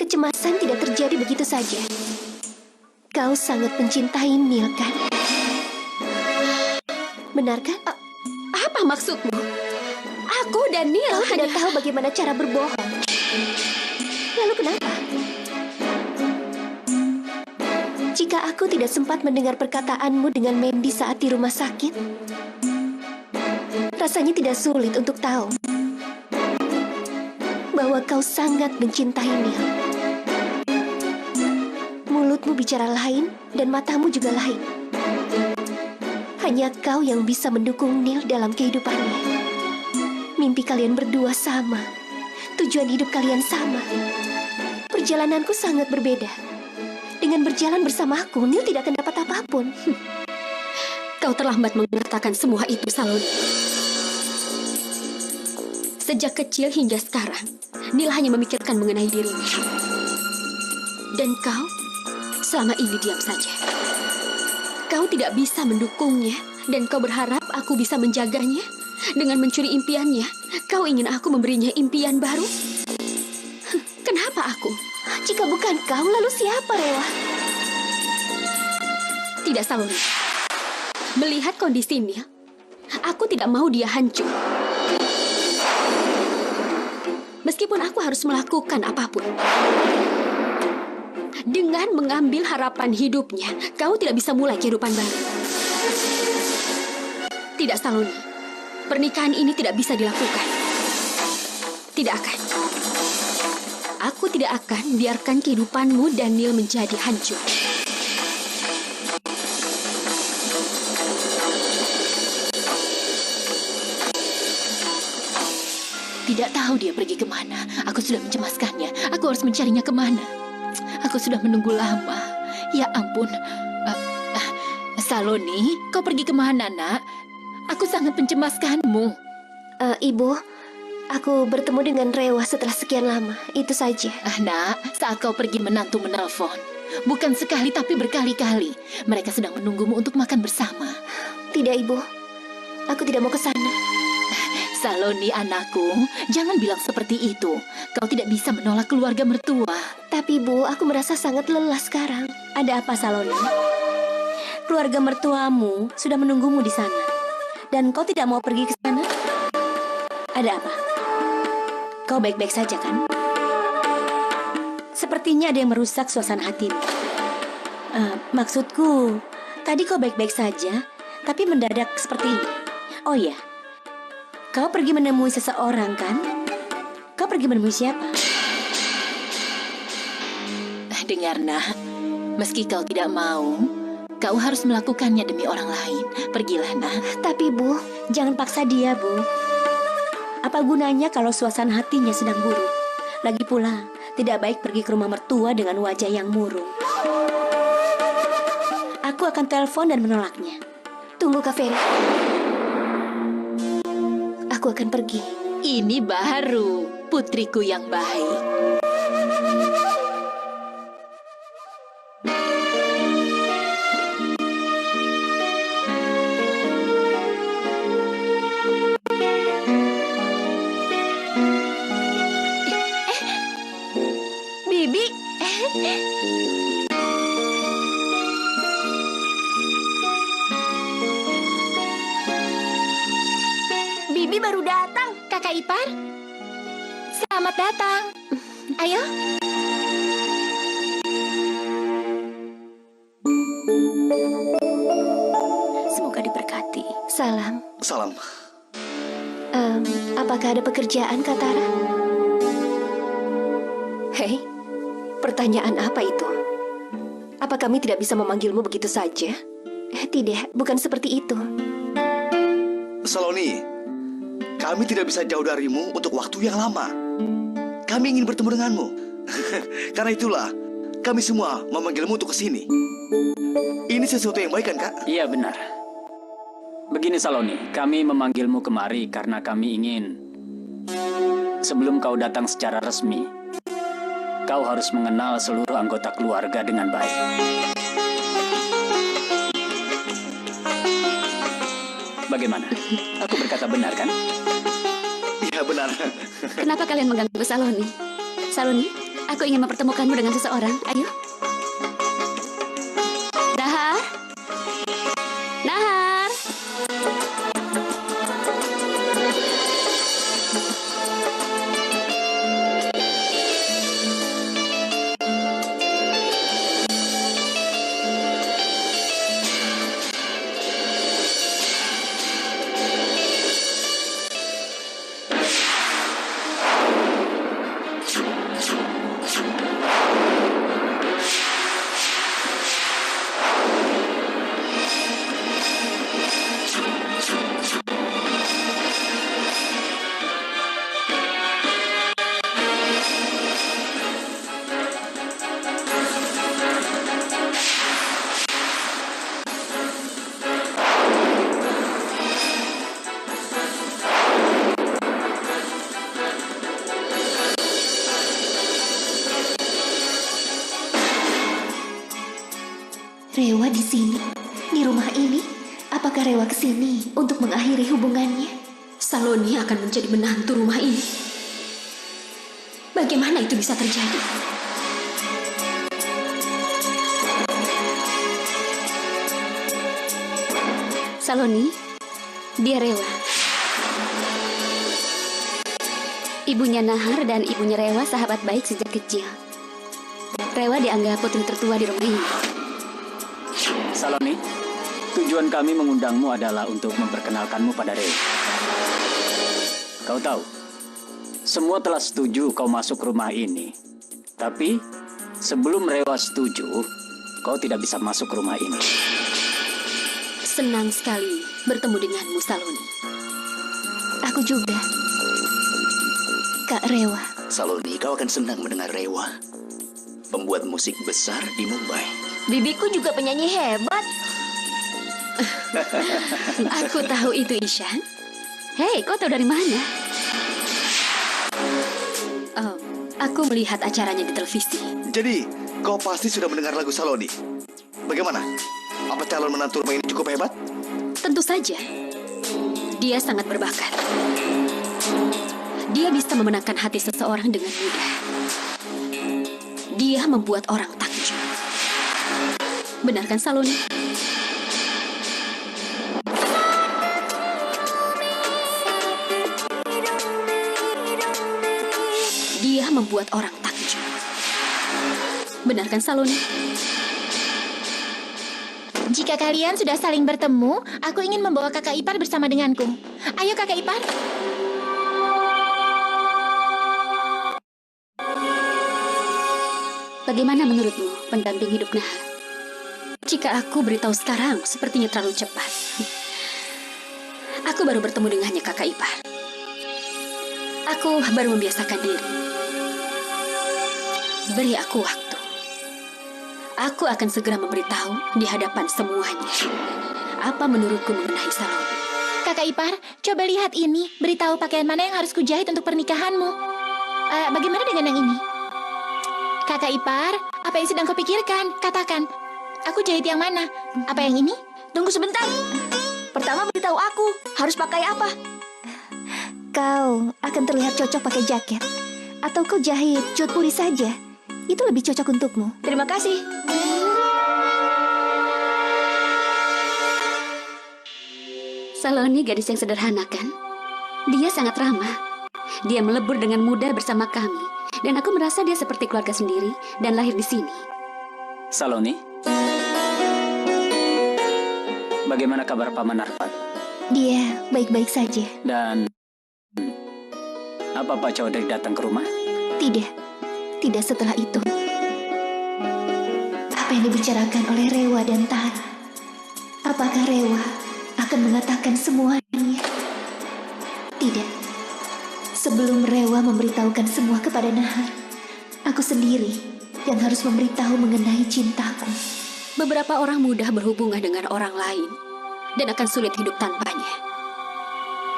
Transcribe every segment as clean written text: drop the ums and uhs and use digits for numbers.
Kecemasan tidak terjadi begitu saja. Kau sangat mencintai Neil, kan? Benarkah? Apa maksudmu? Aku dan Neil Kau tidak tahu bagaimana cara berbohong. Lalu kenapa? Jika aku tidak sempat mendengar perkataanmu dengan Mandy saat di rumah sakit, rasanya tidak sulit untuk tahu bahwa kau sangat mencintai Neil. Mulutmu bicara lain dan matamu juga lain. Hanya kau yang bisa mendukung Neil dalam kehidupannya. Mimpi kalian berdua sama. Tujuan hidup kalian sama. Perjalananku sangat berbeda. Dengan berjalan bersamaku, Neil tidak akan dapat apapun. Kau terlambat mengatakan semua itu, Saloni. Sejak kecil hingga sekarang, Neil hanya memikirkan mengenai dirinya. Dan kau selama ini diam saja. Kau tidak bisa mendukungnya, dan kau berharap aku bisa menjaganya dengan mencuri impiannya. Kau ingin aku memberinya impian baru? Kenapa aku? Jika bukan kau, lalu siapa, Rewa? Tidak, Saloni. Melihat kondisi Neil, aku tidak mau dia hancur. Meskipun aku harus melakukan apapun. Dengan mengambil harapan hidupnya, kau tidak bisa mulai kehidupan baru. Tidak, Saloni. Pernikahan ini tidak bisa dilakukan. Tidak akan. Aku tidak akan biarkan kehidupanmu dan Neil menjadi hancur. Tidak tahu dia pergi kemana. Aku sudah mencemaskannya. Aku harus mencarinya kemana. Aku sudah menunggu lama. Ya ampun. Saloni, kau pergi kemana, nak? Aku sangat mencemaskanmu. Ibu, aku bertemu dengan Rewa setelah sekian lama. Itu saja. Nak, saat kau pergi menantu menelpon. Bukan sekali tapi berkali-kali. Mereka sedang menunggumu untuk makan bersama. Tidak, Ibu. Aku tidak mau ke sana. Saloni, anakku, jangan bilang seperti itu. Kau tidak bisa menolak keluarga mertua. Tapi, Bu, aku merasa sangat lelah sekarang. Ada apa, Saloni? Keluarga mertuamu sudah menunggumu di sana. Dan kau tidak mau pergi ke sana? Ada apa? Kau baik-baik saja, kan? Sepertinya ada yang merusak suasana hatimu. Maksudku, tadi kau baik-baik saja, tapi mendadak seperti ini. Oh iya, kau pergi menemui seseorang, kan? Kau pergi menemui siapa? Dengar, nak. Meski kau tidak mau, kau harus melakukannya demi orang lain. Pergilah, nak. Tapi, Bu, Jangan paksa dia, Bu. Apa gunanya kalau suasana hatinya sedang buruk? Lagi pula, tidak baik pergi ke rumah mertua dengan wajah yang murung. Aku akan telepon dan menolaknya. tunggu, Kak Ferry. Aku akan pergi. Ini baru putriku yang baik. Bibi. Bibi baru datang, kakak ipar. Selamat datang. Ayo. Semoga diberkati. Salam. Salam. Apakah ada pekerjaan, Kak Tara? Hei, pertanyaan apa itu? Apa kami tidak bisa memanggilmu begitu saja? Tidak, bukan seperti itu. Saloni, kami tidak bisa jauh darimu untuk waktu yang lama. Kami ingin bertemu denganmu. Karena itulah, kami semua memanggilmu untuk ke sini. Ini sesuatu yang baik kan, Kak? Iya, benar. Begini, Saloni, kami memanggilmu kemari karena kami ingin, sebelum kau datang secara resmi, kau harus mengenal seluruh anggota keluarga dengan baik. Bagaimana? Aku berkata benar, kan? Iya, benar. Kenapa kalian mengganggu Saloni? Saloni, Aku ingin mempertemukanmu dengan seseorang. Ayo. Nahar. Nahar. Rewa di sini, di rumah ini. Apakah Rewa kesini untuk mengakhiri hubungannya? Saloni akan menjadi menantu rumah ini. Bagaimana itu bisa terjadi? Saloni, dia Rewa. Ibunya Nahar dan ibunya Rewa sahabat baik sejak kecil. Rewa dianggap putri tertua di rumah ini. Saloni, tujuan kami mengundangmu adalah untuk memperkenalkanmu pada Rewa. Kau tahu, semua telah setuju kau masuk rumah ini. Tapi, sebelum Rewa setuju, kau tidak bisa masuk rumah ini. Senang sekali bertemu denganmu, Saloni. Aku juga. Kak Rewa. Saloni, kau akan senang mendengar Rewa, pembuat musik besar di Mumbai. Bibiku juga penyanyi hebat. Aku tahu itu, Ishan. Hei, kau tahu dari mana? Oh, aku melihat acaranya di televisi. Jadi, kau pasti sudah mendengar lagu Saloni. Bagaimana? Apa calon menantu rumah ini cukup hebat? Tentu saja. Dia sangat berbakat. Dia bisa memenangkan hati seseorang dengan mudah. Dia membuat orang takjub. Benar kan, Saloni? Dia membuat orang takjub. Benar kan, Saloni? Jika kalian sudah saling bertemu, aku ingin membawa kakak ipar bersama denganku. Ayo kakak ipar. Bagaimana menurutmu pendamping hidup Nahar? Jika aku beritahu sekarang, sepertinya terlalu cepat. Aku baru bertemu dengannya, kakak ipar. Aku baru membiasakan diri. Beri aku waktu. Aku akan segera memberitahu di hadapan semuanya apa menurutku mengenai Saloni. Kakak ipar, coba lihat ini. Beritahu pakaian mana yang harus kujahit untuk pernikahanmu. Bagaimana dengan yang ini? Kakak ipar, apa yang sedang kau pikirkan? Katakan. Aku jahit yang mana? Apa yang ini? Tunggu sebentar. Pertama beritahu aku harus pakai apa. Kau akan terlihat cocok pakai jaket. Atau kau jahit jodhpuri saja. Itu lebih cocok untukmu. Terima kasih. Saloni gadis yang sederhana, kan? Dia sangat ramah. Dia melebur dengan mudah bersama kami. Dan aku merasa dia seperti keluarga sendiri dan lahir di sini. Saloni, bagaimana kabar Paman Arfad? Dia baik-baik saja. Dan apa Pak Chaudhry datang ke rumah? Tidak. Tidak setelah itu. Apa yang dibicarakan oleh Rewa dan Tara? Apakah Rewa akan mengatakan semuanya? Tidak. Sebelum Rewa memberitahukan semua kepada Nahar, aku sendiri yang harus memberitahu mengenai cintaku. Beberapa orang mudah berhubungan dengan orang lain dan akan sulit hidup tanpanya.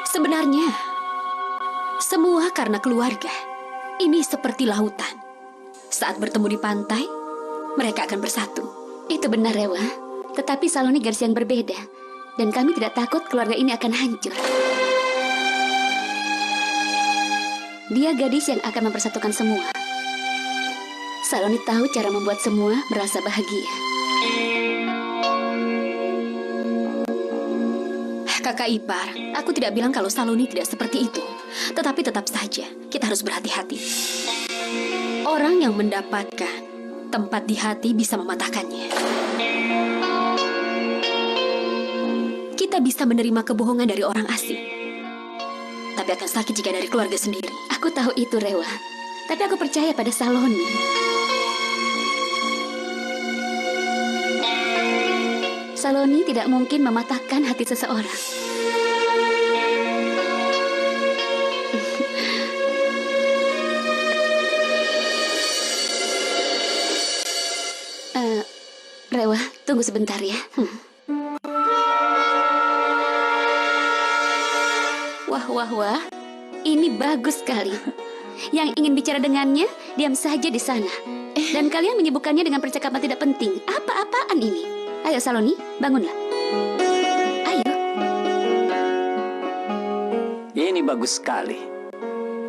Sebenarnya, semua karena keluarga. Ini seperti lautan. Saat bertemu di pantai, mereka akan bersatu. Itu benar, Rewa. Tetapi Saloni gadis yang berbeda. Dan kami tidak takut keluarga ini akan hancur. Dia gadis yang akan mempersatukan semua. Saloni tahu cara membuat semua merasa bahagia. Kakak ipar, aku tidak bilang kalau Saloni tidak seperti itu. Tetapi tetap saja, kita harus berhati-hati. Orang yang mendapatkan tempat di hati bisa mematahkannya. Kita bisa menerima kebohongan dari orang asing, tapi akan sakit jika dari keluarga sendiri. Aku tahu itu, Rewa. Tapi aku percaya pada Saloni. Saloni tidak mungkin mematahkan hati seseorang. Rewa, tunggu sebentar ya. Wah. Ini bagus sekali. Yang ingin bicara dengannya, diam saja di sana. Dan kalian menyibukkannya dengan percakapan tidak penting. Apa-apaan ini? Ayo Saloni, bangunlah. Ayo. Ini bagus sekali.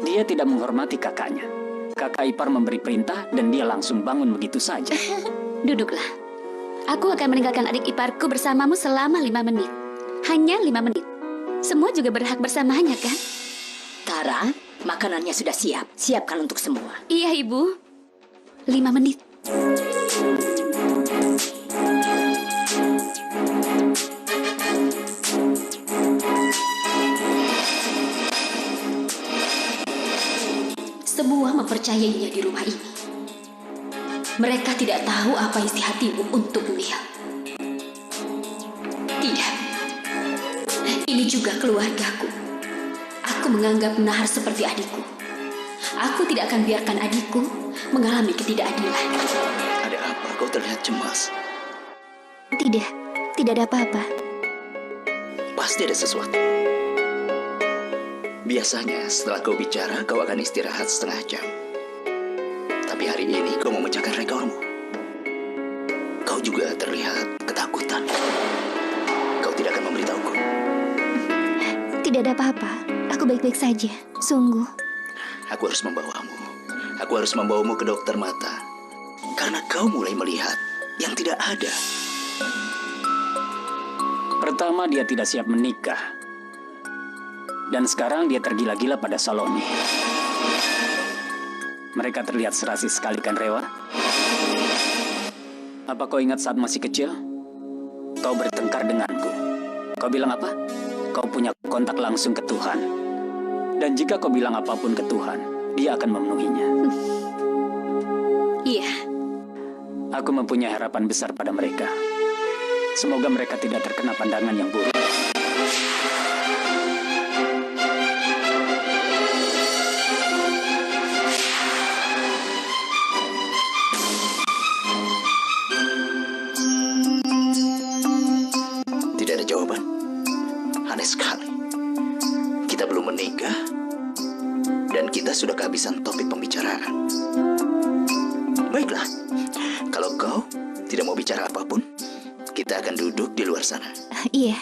Dia tidak menghormati kakaknya. Kakak ipar memberi perintah dan dia langsung bangun begitu saja. Duduklah. Aku akan meninggalkan adik iparku bersamamu selama 5 menit. Hanya 5 menit. Semua juga berhak bersamanya, kan? Tara, makanannya sudah siap. Siapkan untuk semua. Iya, Ibu. 5 menit. Semua mempercayainya di rumah ini. Mereka tidak tahu apa isi hatimu untuk Neil. Tidak. Ini juga keluargaku. Aku menganggap Nahar seperti adikku. Aku tidak akan biarkan adikku mengalami ketidakadilan. Ada apa? Kau terlihat cemas. Tidak ada apa-apa. Pasti ada sesuatu. Biasanya setelah kau bicara, kau akan istirahat setengah jam. Tapi hari ini kau memecahkan rekormu. Kau juga terlihat ketakutan. Kau tidak akan memberitahuku. Tidak ada apa-apa. Aku baik-baik saja. Sungguh. Aku harus membawamu. Aku harus membawamu ke dokter mata. Karena kau mulai melihat yang tidak ada. Pertama, dia tidak siap menikah. Dan sekarang dia tergila-gila pada Saloni. Mereka terlihat serasi sekali, kan, Rewa? Apa kau ingat saat masih kecil? Kau bertengkar denganku. Kau bilang apa? Kau punya kontak langsung ke Tuhan. Dan jika kau bilang apapun ke Tuhan, Dia akan memenuhinya. Iya. Aku mempunyai harapan besar pada mereka. Semoga mereka tidak terkena pandangan yang buruk. Tidak ada jawaban. Aneh sekali. Kita belum menikah, dan kita sudah kehabisan topik pembicaraan. Baiklah, kalau kau tidak mau bicara apapun, kita akan duduk di luar sana. Iya,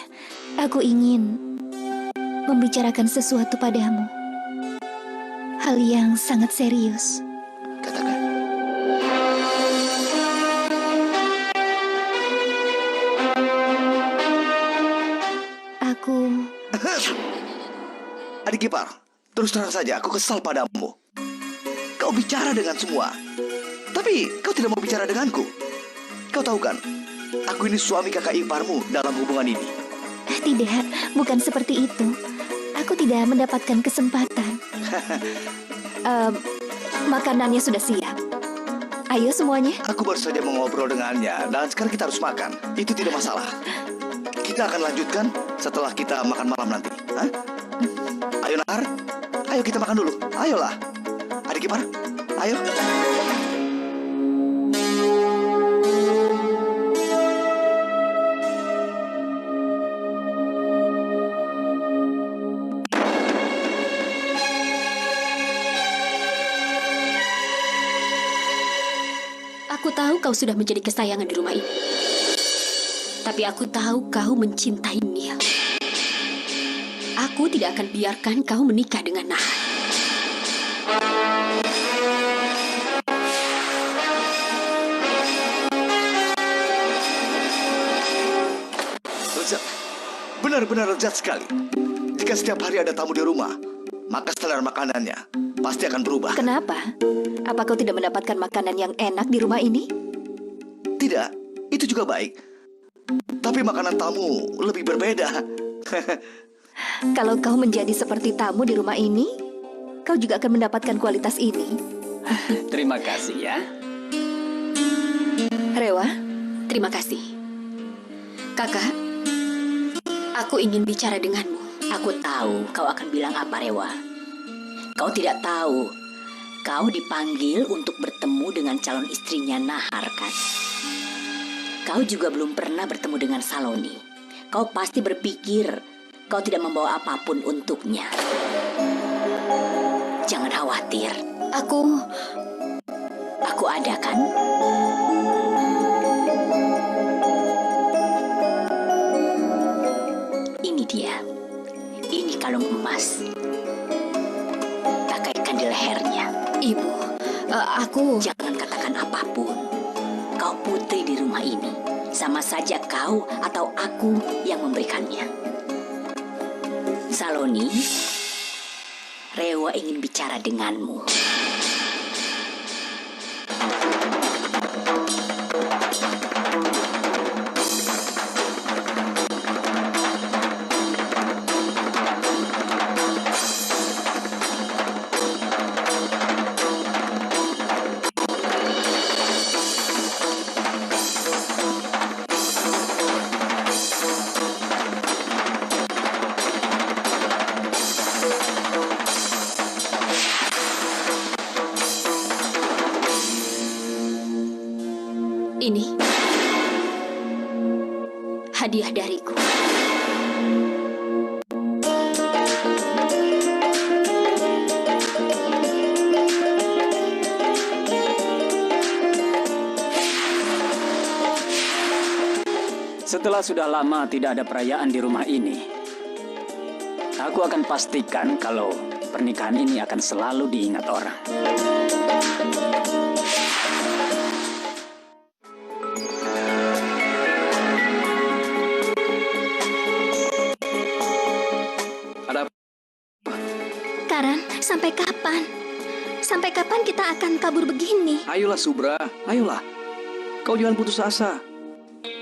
aku ingin membicarakan sesuatu padamu. Hal yang sangat serius. Katakan. Aku... Adik ipar, terus terang saja aku kesal padamu. Kau bicara dengan semua, tapi kau tidak mau bicara denganku. Kau tahu kan, aku ini suami kakak iparmu dalam hubungan ini. Tidak, bukan seperti itu. Aku tidak mendapatkan kesempatan. Makanannya sudah siap. Ayo semuanya. Aku baru saja mengobrol dengannya, dan sekarang kita harus makan. Itu tidak masalah. Kita akan lanjutkan setelah kita makan malam nanti. Hah? Ayo Nahar, ayo kita makan dulu. Ayolah, adik ipar, ayo. Aku tahu kau sudah menjadi kesayangan di rumah ini. Tapi aku tahu kau mencintai Neil. Aku tidak akan biarkan kau menikah dengan Nahar. benar-benar lezat sekali. Jika setiap hari ada tamu di rumah, maka selera makanannya pasti akan berubah. Kenapa? Apa kau tidak mendapatkan makanan yang enak di rumah ini? Tidak, itu juga baik. Tapi makanan tamu lebih berbeda. Kalau kau menjadi seperti tamu di rumah ini, kau juga akan mendapatkan kualitas ini. Terima kasih ya. Rewa, Terima kasih. Kakak, aku ingin bicara denganmu. Aku tahu kau akan bilang apa, Rewa. Kau tidak tahu. Kau dipanggil untuk bertemu dengan calon istrinya Nahar, kan? Kau juga belum pernah bertemu dengan Saloni. Kau pasti berpikir kau tidak membawa apapun untuknya. Jangan khawatir. Aku ada, kan? Ini dia. Ini kalung emas. Pakaikan di lehernya. Ibu, aku... Jangan katakan apapun. Kau putri di rumah ini. Sama saja kau atau aku yang memberikannya. Saloni, Rewa ingin bicara denganmu. Ini hadiah dariku. Setelah sudah lama tidak ada perayaan di rumah ini, aku akan pastikan kalau pernikahan ini akan selalu diingat orang. Karan, sampai kapan? Sampai kapan kita akan kabur begini? Ayolah Subra, ayolah. Kau jangan putus asa.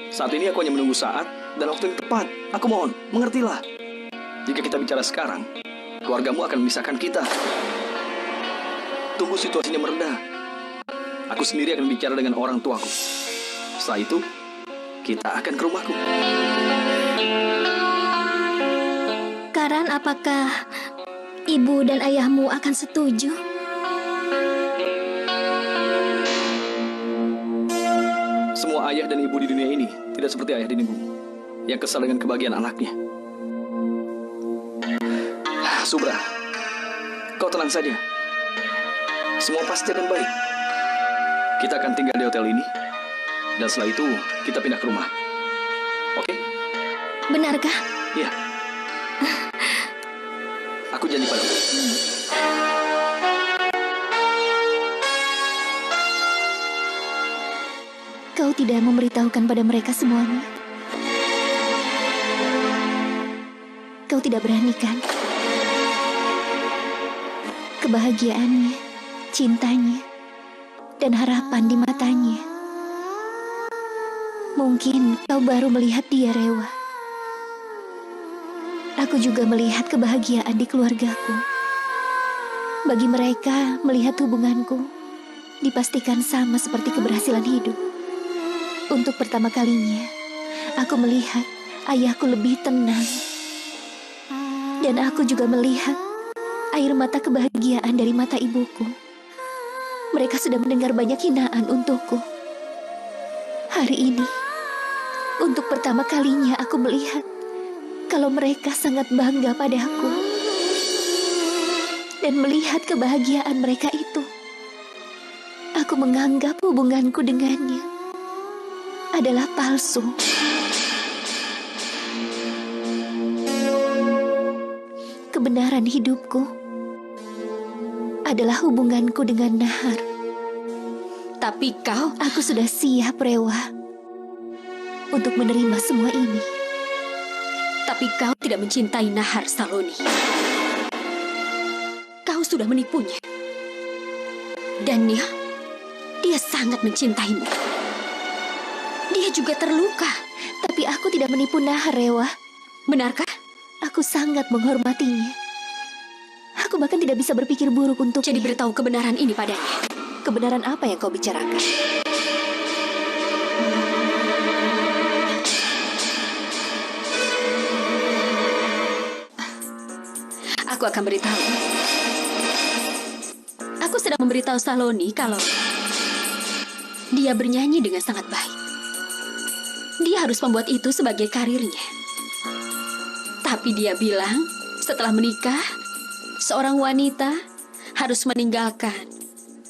Saat ini aku hanya menunggu saat dan waktu yang tepat. Aku mohon, mengertilah. Jika kita bicara sekarang, keluargamu akan memisahkan kita. Tunggu situasinya mereda. Aku sendiri akan bicara dengan orang tuaku. Setelah itu, kita akan ke rumahku. Karan, apakah ibu dan ayahmu akan setuju? Semua ayah dan ibu di dunia ini tidak seperti ayah dan ibu yang kesal dengan kebahagiaan anaknya. Subra, kau tenang saja. Semua pasti akan baik. Kita akan tinggal di hotel ini, dan setelah itu kita pindah ke rumah. Oke? Benarkah? Iya. Aku janji padamu. Kau tidak memberitahukan pada mereka semuanya. Kau tidak berani, kan? Kebahagiaannya, cintanya, dan harapan di matanya. Mungkin kau baru melihat dia, Rewa. Aku juga melihat kebahagiaan di keluargaku. Bagi mereka, melihat hubunganku dipastikan sama seperti keberhasilan hidup. Untuk pertama kalinya, aku melihat ayahku lebih tenang. Dan aku juga melihat air mata kebahagiaan dari mata ibuku. Mereka sudah mendengar banyak hinaan untukku. Hari ini, untuk pertama kalinya aku melihat kalau mereka sangat bangga padaku. Dan melihat kebahagiaan mereka itu, aku menganggap hubunganku dengannya adalah palsu. Kebenaran hidupku adalah hubunganku dengan Nahar. Tapi Aku sudah siap, Rewa, untuk menerima semua ini. Tapi kau tidak mencintai Nahar, Saloni. Kau sudah menipunya. Dan dia sangat mencintaimu. Dia juga terluka. Tapi aku tidak menipu Nahar, Rewa. Benarkah? Aku sangat menghormatinya. Aku bahkan tidak bisa berpikir buruk untuk. Jadi beritahu kebenaran ini padanya. Kebenaran apa yang kau bicarakan? Aku akan beritahu. Aku sedang memberitahu Saloni kalau dia bernyanyi dengan sangat baik. Dia harus membuat itu sebagai karirnya. Tapi dia bilang, setelah menikah, seorang wanita harus meninggalkan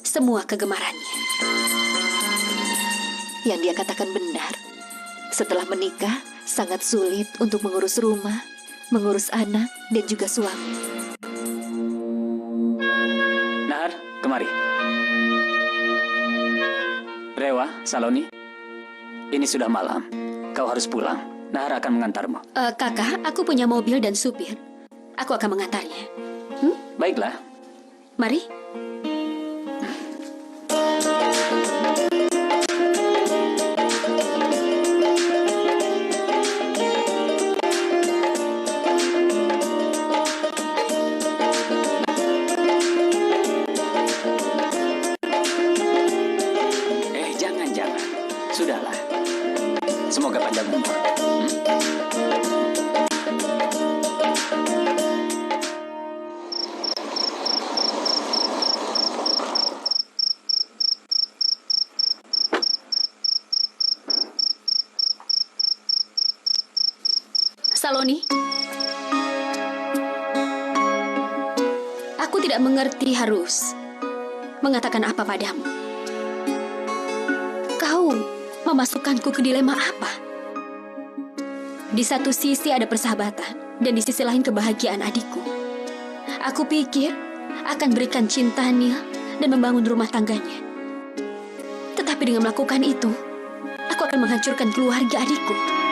semua kegemarannya. Yang dia katakan benar. Setelah menikah, sangat sulit untuk mengurus rumah, mengurus anak, dan juga suami. Nahar, kemari. Rewa, Saloni, ini sudah malam. Kau harus pulang. Nahar akan mengantarmu. Kakak, aku punya mobil dan supir. Aku akan mengantarnya. Baiklah. Mari. Jangan. Sudahlah. Semoga panjang umur. Saloni, aku tidak mengerti harus mengatakan apa padamu. Kau memasukkanku ke dilema apa? Di satu sisi ada persahabatan, dan di sisi lain kebahagiaan adikku. Aku pikir akan berikan cinta Nil dan membangun rumah tangganya. Tetapi dengan melakukan itu, aku akan menghancurkan keluarga adikku.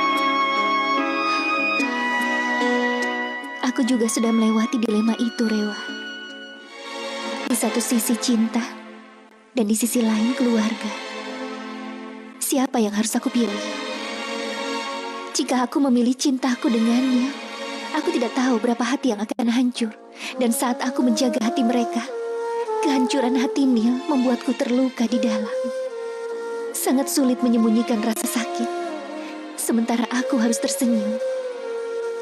Aku juga sudah melewati dilema itu, Rewa. Di satu sisi cinta, dan di sisi lain keluarga. Siapa yang harus aku pilih? Jika aku memilih cintaku dengannya, aku tidak tahu berapa hati yang akan hancur. Dan saat aku menjaga hati mereka, kehancuran hati Nil membuatku terluka di dalam. Sangat sulit menyembunyikan rasa sakit. Sementara aku harus tersenyum,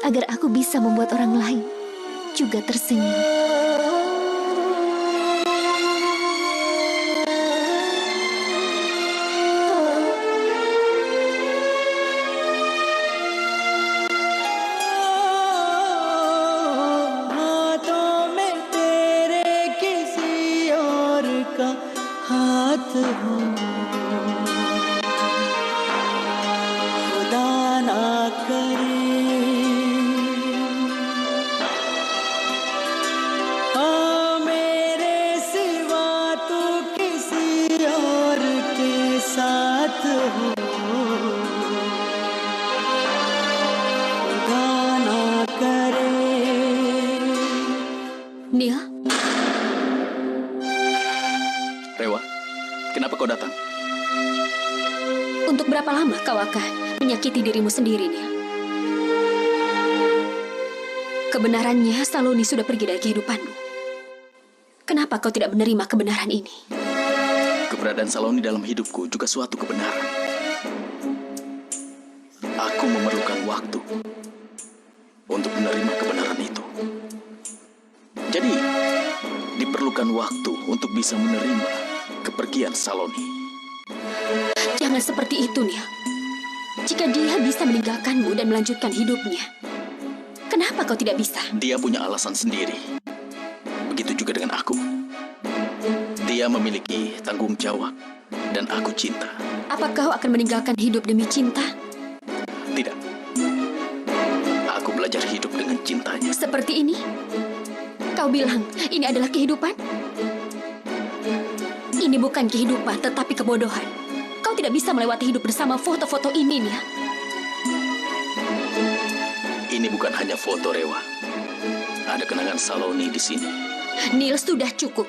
agar aku bisa membuat orang lain juga tersenyum. Nil, Rewa, kenapa kau datang? untuk berapa lama kau akan menyakiti dirimu sendiri, Nil? Kebenarannya, Saloni sudah pergi dari kehidupanmu. Kenapa kau tidak menerima kebenaran ini? Keberadaan Saloni dalam hidupku juga suatu kebenaran. Aku memerlukan waktu untuk menerima kebenaran itu. Jadi, diperlukan waktu untuk bisa menerima kepergian Saloni. Jangan seperti itu, Nil. Jika dia bisa meninggalkanmu dan melanjutkan hidupnya, kenapa kau tidak bisa? Dia punya alasan sendiri. Begitu juga dengan aku. Dia memiliki tanggung jawab, dan aku cinta. Apa kau akan meninggalkan hidup demi cinta? Tidak. Aku belajar hidup dengan cintanya. Seperti ini? Kau bilang ini adalah kehidupan? Ini bukan kehidupan, tetapi kebodohan. Kau tidak bisa melewati hidup bersama foto-foto ini, Nia. Ini bukan hanya foto, Rewa. Ada kenangan Saloni di sini. Neil, sudah cukup.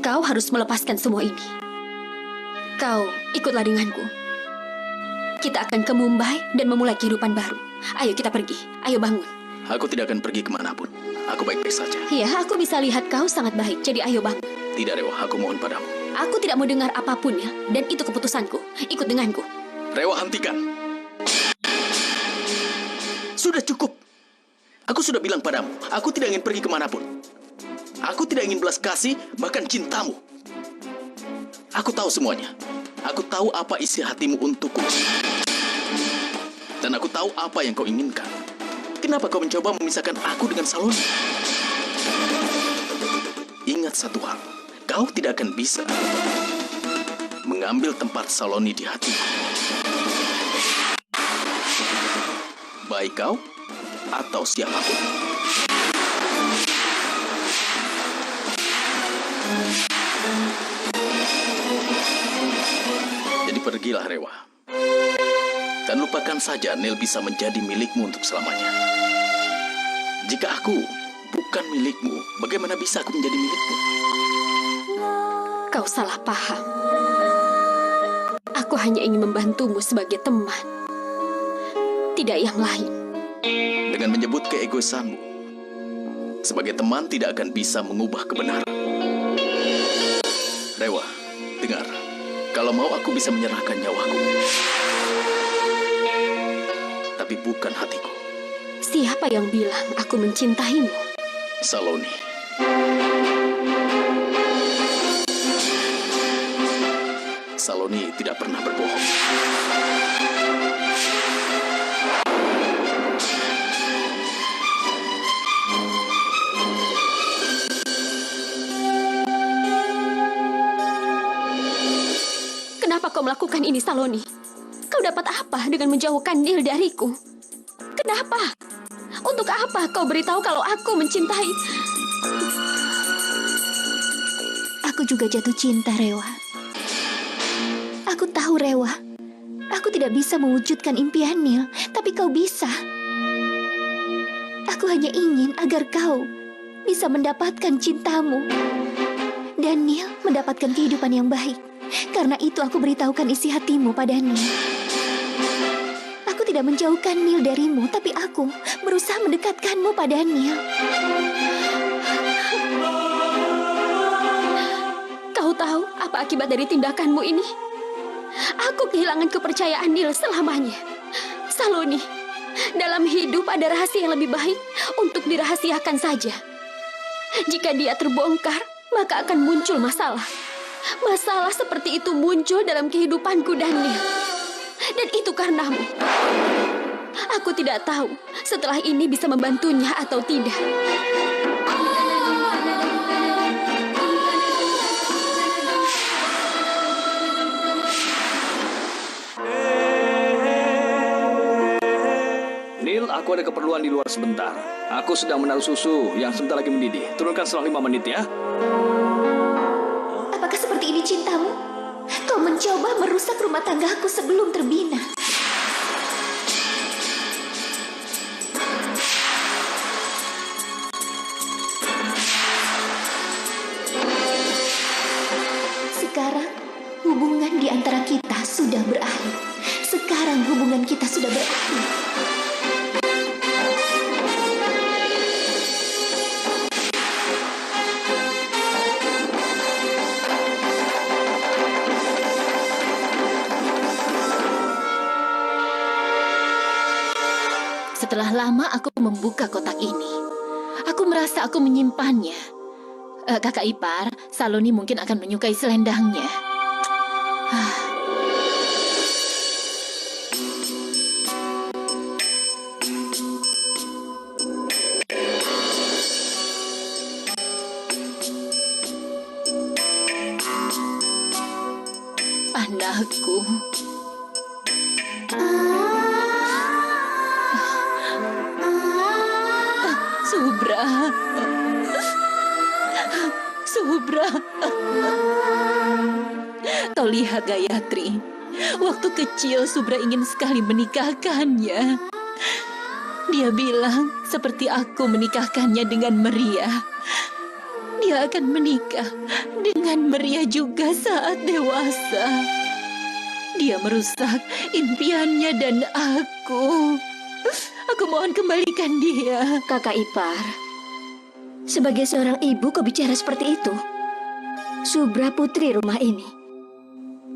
Kau harus melepaskan semua ini. Kau ikutlah denganku. Kita akan ke Mumbai dan memulai kehidupan baru. Ayo kita pergi. Ayo bangun. Aku tidak akan pergi kemanapun. Aku baik-baik saja. Ya, aku bisa lihat kau sangat baik. Jadi ayo bangun. Tidak, Rewa. Aku mohon padamu. Aku tidak mau dengar apapun ya. Dan itu keputusanku. Ikut denganku. Rewa, hentikan. Sudah cukup. Aku sudah bilang padamu, aku tidak ingin pergi kemanapun. Aku tidak ingin belas kasih, bahkan cintamu. Aku tahu semuanya. Aku tahu apa isi hatimu untukku. Dan aku tahu apa yang kau inginkan. Kenapa kau mencoba memisahkan aku dengan Saloni? Ingat satu hal, kau tidak akan bisa mengambil tempat Saloni di hatiku. Baik kau atau siapapun. Jadi pergilah, Rewa. Dan lupakan saja Neil bisa menjadi milikmu untuk selamanya. Jika aku bukan milikmu, bagaimana bisa aku menjadi milikmu? Kau salah paham. Aku hanya ingin membantumu sebagai teman. Tidak yang lain. Dengan menyebut keegoisanmu, sebagai teman tidak akan bisa mengubah kebenaran. Rewa, dengar. Kalau mau aku bisa menyerahkan nyawaku. Tapi bukan hatiku. Siapa yang bilang aku mencintaimu? Saloni. Saloni tidak pernah berbohong. Kenapa kau melakukan ini, Saloni? Kau dapat apa dengan menjauhkan Neil dariku? Kenapa? Untuk apa kau beritahu kalau aku mencintai? Aku juga jatuh cinta, Rewa. Aku tahu, Rewa. Aku tidak bisa mewujudkan impian Neil, tapi kau bisa. Aku hanya ingin agar kau bisa mendapatkan cintamu. Dan Neil mendapatkan kehidupan yang baik. Karena itu aku beritahukan isi hatimu pada Neil. Aku tidak menjauhkan Neil darimu, tapi aku berusaha mendekatkanmu pada Neil. Kau tahu apa akibat dari tindakanmu ini? Aku kehilangan kepercayaan Neil selamanya. Saloni, dalam hidup ada rahasia yang lebih baik untuk dirahasiakan saja. Jika dia terbongkar, maka akan muncul masalah. Masalah seperti itu muncul dalam kehidupanku dan Neil. Dan itu karenamu. Aku tidak tahu setelah ini bisa membantunya atau tidak. Neil, aku ada keperluan di luar sebentar. Aku sedang menaruh susu yang sebentar lagi mendidih. Turunkan setelah 5 menit ya. Apakah seperti ini cintamu? Kau mencoba merusak rumah tanggaku sebelum terbina. Sekarang hubungan di antara kita sudah berakhir. Sekarang hubungan kita sudah berakhir. Setelah lama aku membuka kotak ini. Aku merasa aku menyimpannya. Kakak ipar, Saloni mungkin akan menyukai selendangnya. Anakku. Subra. Subra. Kau lihat Gayatri. Waktu kecil Subra ingin sekali menikahkannya. Dia bilang seperti aku menikahkannya dengan meriah. Dia akan menikah dengan meriah juga saat dewasa. Dia merusak impiannya dan aku. Aku mohon kembalikan dia. Kakak ipar, sebagai seorang ibu kau bicara seperti itu. Subra putri rumah ini.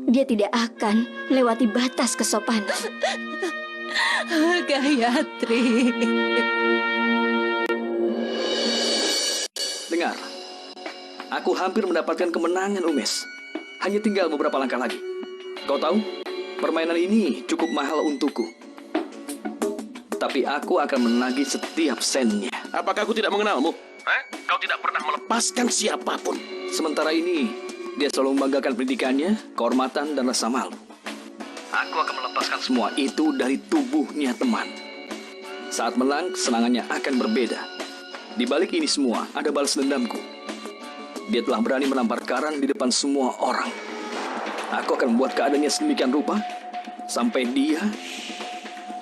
Dia tidak akan melewati batas kesopanan. Gayatri. Dengar, aku hampir mendapatkan kemenangan, Umes. Hanya tinggal beberapa langkah lagi. Kau tahu, permainan ini cukup mahal untukku. Tapi aku akan menagih setiap sennya. Apakah aku tidak mengenalmu? Kau tidak pernah melepaskan siapapun. Sementara ini, dia selalu membanggakan pendidikannya, kehormatan, dan rasa malu. Aku akan melepaskan semua itu dari tubuhnya, teman. Saat menang, kesenangannya akan berbeda. Di balik ini semua, ada balas dendamku. Dia telah berani menampar Karan di depan semua orang. Aku akan membuat keadaannya sedemikian rupa, sampai dia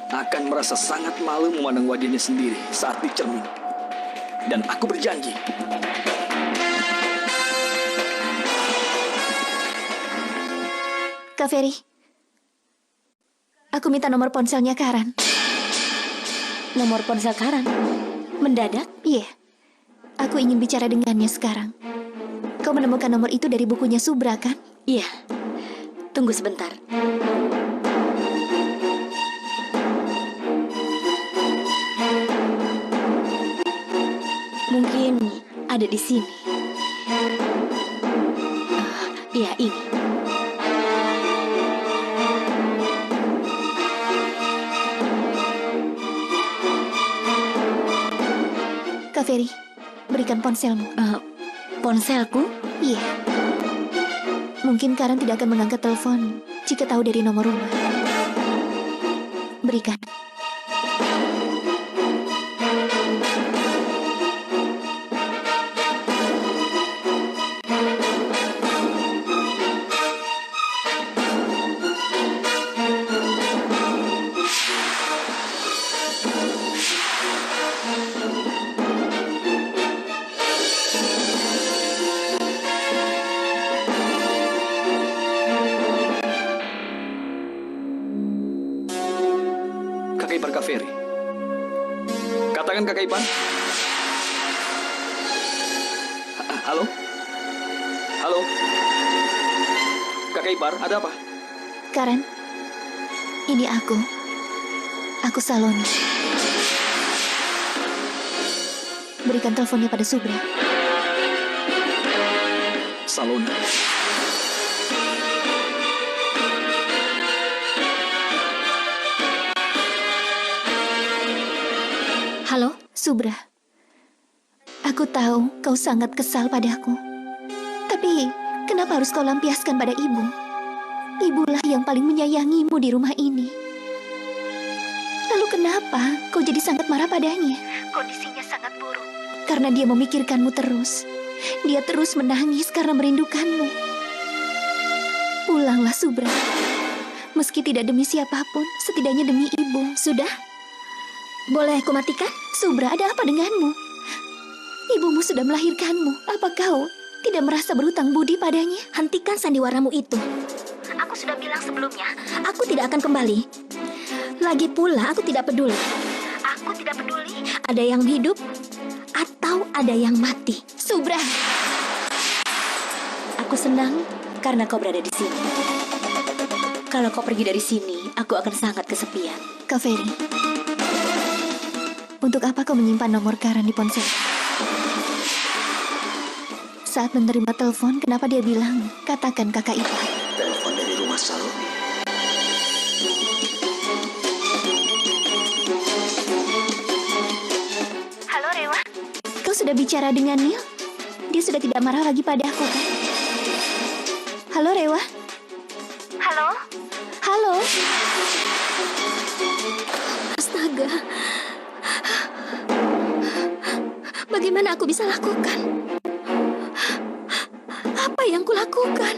akan merasa sangat malu memandang wajahnya sendiri saat di cermin. Dan aku berjanji, Kak Ferry, aku minta nomor ponselnya Karan. Nomor ponsel Karan? Mendadak? Iya, aku ingin bicara dengannya sekarang. Kau menemukan nomor itu dari bukunya Subra, kan? Iya. Tunggu sebentar. Mungkin ada di sini. Iya, ini. Kak Ferry, berikan ponselmu. Ponselku? Iya. Mungkin Karan tidak akan mengangkat telepon jika tahu dari nomor rumah. Berikan. Kakak ipar Kak Ferry. Katakan kakak ipar. Halo? Halo? Kakak ipar, ada apa? Karan, ini aku. Aku Saloni. Berikan teleponnya pada Subra. Saloni. Halo, Subra. Aku tahu kau sangat kesal padaku. Tapi, kenapa harus kau lampiaskan pada ibu? Ibulah yang paling menyayangimu di rumah ini. Lalu kenapa kau jadi sangat marah padanya? Kondisinya sangat buruk. Karena dia memikirkanmu terus. Dia terus menangis karena merindukanmu. Pulanglah, Subra. Meski tidak demi siapapun, setidaknya demi ibu. Sudah? Boleh aku matikan? Subra, ada apa denganmu? Ibumu sudah melahirkanmu. Apa kau tidak merasa berhutang budi padanya? Hentikan sandiwaramu itu. Aku sudah bilang sebelumnya, aku tidak akan kembali. Lagi pula, aku tidak peduli. Aku tidak peduli ada yang hidup atau ada yang mati. Subra, Aku senang karena kau berada di sini. Kalau kau pergi dari sini, aku akan sangat kesepian. Kak Ferry, untuk apa kau menyimpan nomor Karan di ponsel? Saat menerima telepon, kenapa dia bilang, katakan kakak ipar? Telepon dari rumah Saloni. Halo, Rewa. Kau sudah bicara dengan Neil? Dia sudah tidak marah lagi padaku, kan? Halo, Rewa. Halo? Halo? Astaga. Bagaimana aku bisa lakukan? Apa yang kulakukan?